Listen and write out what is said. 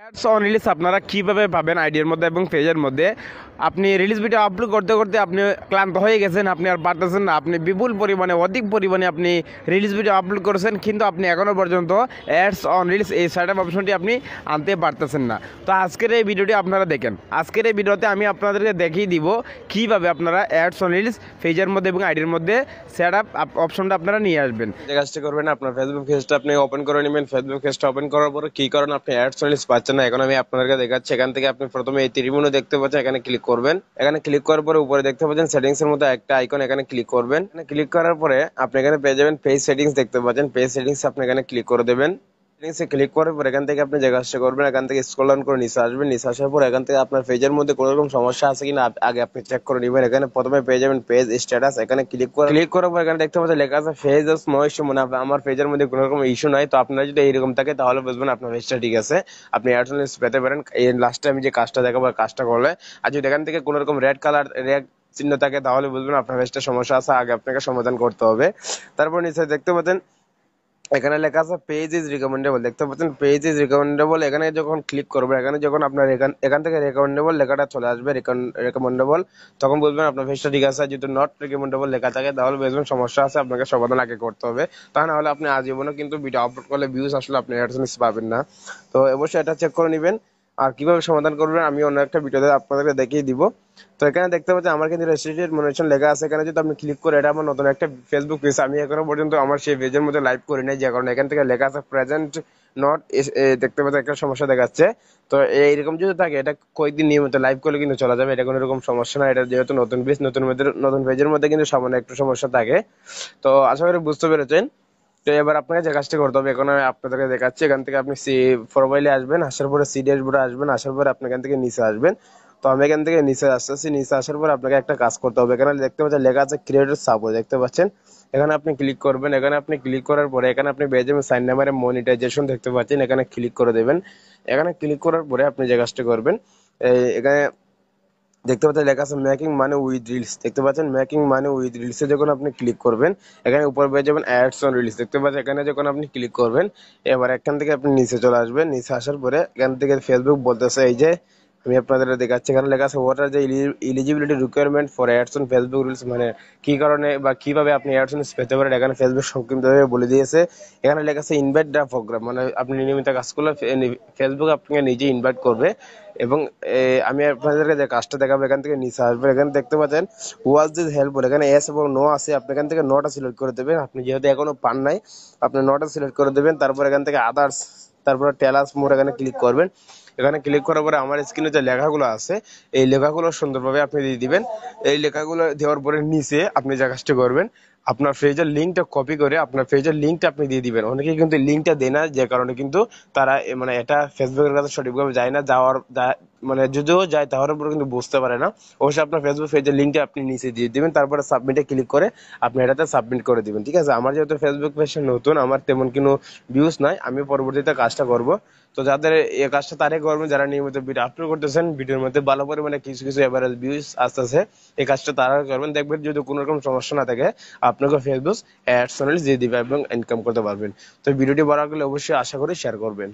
Ads on release আপনারা কীভাবে পাবেন আইডিয়ার মধ্যে এবং পেজের মধ্যে। আপনি রিলিজ ভিডিও আপলোড করতে করতে আপনি ক্লান্ত হয়ে গেছেন, আপনি আর পারতেছেন না, আপনি বিপুল পরিমাণে অধিক পরিমাণে আপনি রিলিজ ভিডিও আপলোড করেছেন, কিন্তু আপনি এখনও পর্যন্ত অ্যাডস অন রিলিজ এই সেট আপ অপশনটি আপনি আনতে পারতেছেন না। তো আজকের এই ভিডিওটি আপনারা দেখেন। আজকের এই ভিডিওতে আমি আপনাদেরকে দেখিয়ে দিব কীভাবে আপনারা অ্যাডস অন রিলিজ পেজের মধ্যে এবং আইডির মধ্যে সেট আপ অপশনটা আপনারা নিয়ে আসবেন। যে কাজটা করবেন, আপনার ফেসবুক পেজটা আপনি ওপেন করে নেবেন। ফেসবুক পেজটা ওপেন করার পরে কি করেন, আপনি অ্যাডস অন রিলিজ পাচ্ছেন না। এখন আমি আপনাদেরকে দেখাচ্ছি। এখান থেকে আপনি প্রথমে এই ত্রিভুজ দেখতে পাচ্ছেন, এখানে ক্লিক করবেন। এখানে ক্লিক করার পরে উপরে দেখতে পাচ্ছেন সেটিংস এর মধ্যে একটা আইকন, এখানে ক্লিক করবেন। এখানে ক্লিক করার পরে আপনি এখানে পেয়ে যাবেন পেজ সেটিংস দেখতে পাচ্ছেন। পেজ সেটিংস আপনি এখানে ক্লিক করে দেবেন। সেটিংসে ক্লিক করার পর এখান থেকে আপনি যে কাজটা করবেন, এখান থেকে স্ক্রল ডাউন করে নিচে আসবেন। নিচে আসার পর এখান থেকে আপনার পেজের মধ্যে কোনো রকম সমস্যা আছে কিনা আগে আপনি চেক করে নেবেন। এখানে প্রথমে পেয়ে যাবেন পেজ স্ট্যাটাস, এখানে ক্লিক করার পর এখানে দেখতে পাচ্ছেন লেখা আছে পেজেস নো ইস্যু, মানে আমার পেজের মধ্যে কোনো রকম ইস্যু নাই। তো আপনার যদি এইরকম থাকে তাহলে বুঝবেন আপনার পেজটা ঠিক আছে, আপনি অ্যাডস অন রিলিজ পেতে পারেন। এই লাস্টে আমি যে কাজটা দেখাবো কাজটা করলে, আর যদি এখান থেকে কোনো রকম রেড চিহ্ন থাকে তাহলে বুঝবেন আপনার পেজটা সমস্যা আছে, আগে আপনাকে সমাধান করতে হবে। তারপর নিচে দেখতে পাচ্ছেন এখানে লেখা আছে পেজ ইজ রিকমেন্ডেবল, দেখতে পাচ্ছেন পেজ ইজ রিকমেন্ডেবল। এখানে যখন ক্লিক করবেন, এখানে যখন আপনার এখান থেকে রেকমেন্ডেবল লেখাটা চলে আসবে, রেকমেন্ডেবল, তখন বুঝবেন আপনার পেজটা ঠিক আছে। যদি নট রিকমেন্ডেবল লেখা থাকে তাহলে বুঝবেন সমস্যা আছে, আপনাকে সমাধান আগে করতে হবে। তা না হলে আপনি আজীবনও কিন্তু ভিডিও আপলোড করলে ভিউজ আসলে আপনি অ্যাডসেন্স পাবেন না। তো অবশ্যই এটা চেক করে নেবেন। আর কিভাবে সমাধান করবেন আমি অন্য একটা ভিডিওতে আপনাদেরকে দেখিয়ে দিব। তো এখানে দেখতে পাচ্ছেন আমার কিন্তু রেস্ট্রিক্টেড মনিটরেশন লেখা আছে। এখানে যদি আপনি ক্লিক করে, এটা আমার নতুন একটা ফেসবুক পেজ, আমি এখনো পর্যন্ত আমার সেই পেজের মধ্যে লাইভ করি নাই, যে কারণে এখান থেকে লেখা আছে প্রেজেন্ট নট, দেখতে পাচ্ছেন একটা সমস্যা দেখাচ্ছে। তো এইরকম যদি থাকে, এটা কয়েকদিন নিয়মিত লাইভ করলে কিন্তু চলা যাবে, এটা কোনো রকম সমস্যা না। এটা যেহেতু নতুন পেজ, নতুন পেজের মধ্যে কিন্তু সামান্য একটু সমস্যা থাকে। তো আশা করি বুঝতে পেরেছেন। তো এবার আপনাকে যে কাজটা করতে হবে, এখন আমি আপনাদেরকে দেখাচ্ছি। এখান থেকে আপনি প্রোফাইলে আসবেন, আসার পরে সি ড্যাশবোর্ডে আসবেন, আসার পরে আপনি এখান থেকে নিচে আসবেন। তো আমি এখান থেকে নিচে আসতেছি। নিচে আসার পর আপনাকে একটা কাজ করতে হবে। এখানে দেখতে পাচ্ছেন লেখা আছে ক্রিয়েটর সাপোর্ট, দেখতে পাচ্ছেন। এখানে আপনি ক্লিক করবেন। এখানে আপনি ক্লিক করার পরে এখানে আপনি পেয়ে যাবেন সাইন নাম্বারে মনিটাইজেশন, দেখতে পাচ্ছেন। এখানে ক্লিক করে দেবেন। এখানে ক্লিক করার পরে আপনি যে কাজটা করবেন, এখানে দেখতে পাচ্ছেন লেখা আছে মেকিং মানি উইথ রিলস, দেখতে পাচ্ছেন মেকিং মানি উইথ রিলসে যখন আপনি ক্লিক করবেন, এখানে উপর পেয়ে যাবেন অ্যাডস অন রিলস, দেখতে পাচ্ছেন। এখানে যখন আপনি ক্লিক করবেন, এবার এখান থেকে আপনি নিচে চলে আসবেন। নিচে আসার পরে এখান থেকে ফেসবুক বলতেছে, এই যে আমি আপনাদের দেখাচ্ছি, এখানে লেখা আছে what are the eligibility requirement for ads on Facebook reels, মানে কি কারণে বা কিভাবে আপনি অ্যাডস অন পেতে পারেন, এখানে ফেসবুক সংক্ষিপ্তভাবে বলে দিয়েছে। এখানে লেখা আছে ইনভাইট দ্য প্রোগ্রাম, মানে আপনি নিয়মিত কাজ করলে ফেসবুক আপনাকে নিজে ইনভাইট করবে। এবং আমি আপনাদেরকে যে কাজটা দেখাবো, এখান থেকে নিচে আসবেন। এখানে দেখতে পাচ্ছেন ওয়াজ দিস হেল্পফুল, এখানে এস এবং নো আছে, আপনি এখান থেকে নোটা সিলেক্ট করে দেবেন। আপনি যেহেতু এখনো পান নাই, আপনি নোটা সিলেক্ট করে দেবেন। তারপর এখান থেকে আদার্স, তারপরে টেল আস মোর, এখানে ক্লিক করবেন। এখানে ক্লিক করার পরে আমার স্ক্রিনে যে লেখাগুলো আছে, এই লেখাগুলো সুন্দরভাবে আপনি দিয়ে দিবেন। এই লেখাগুলো দেওয়ার পরে নিচে আপনি যে কাজটা করবেন, আপনার পেজের লিঙ্কটা কপি করে আপনার পেজের লিঙ্কটা আপনি দিয়ে দিবেন। অনেকে কিন্তু লিঙ্কটা দেয় না, যে কারণে কিন্তু তারা মানে এটা ফেসবুকের কাছে সঠিকভাবে যায় না, মানে যদিও যায় তাহলে পরে কিন্তু বুঝতে পারে না। অবশ্যই আপনার ফেসবুক পেজের লিঙ্কটা আপনি নিচে দিয়ে দিবেন, তারপরে সাবমিটে ক্লিক করে আপনি এটাতে সাবমিট করে দিবেন, ঠিক আছে। আমার যেহেতু ফেসবুক পেজটা নতুন, আমার তেমন কোনো ভিউজ নাই, আমি পরবর্তীতে কাজটা করব। তো যাদের এই কাজটা তারাই করবেন যারা নিয়মিত ভিডিও আপলোড করতেছেন, ভিডিওর মধ্যে ভালো পরিমাণে কিছু কিছু এভারেজ ভিউজ আসতেছে, এই কাজটা তারা করবেন। দেখবেন যদি কোনো রকম সমস্যা না থাকে, আপনাকে ফেসবুক অ্যাডস দিয়ে দিবে এবং ইনকাম করতে পারবেন। তো ভিডিওটি ভালো লাগলে অবশ্যই আশা করি শেয়ার করবেন।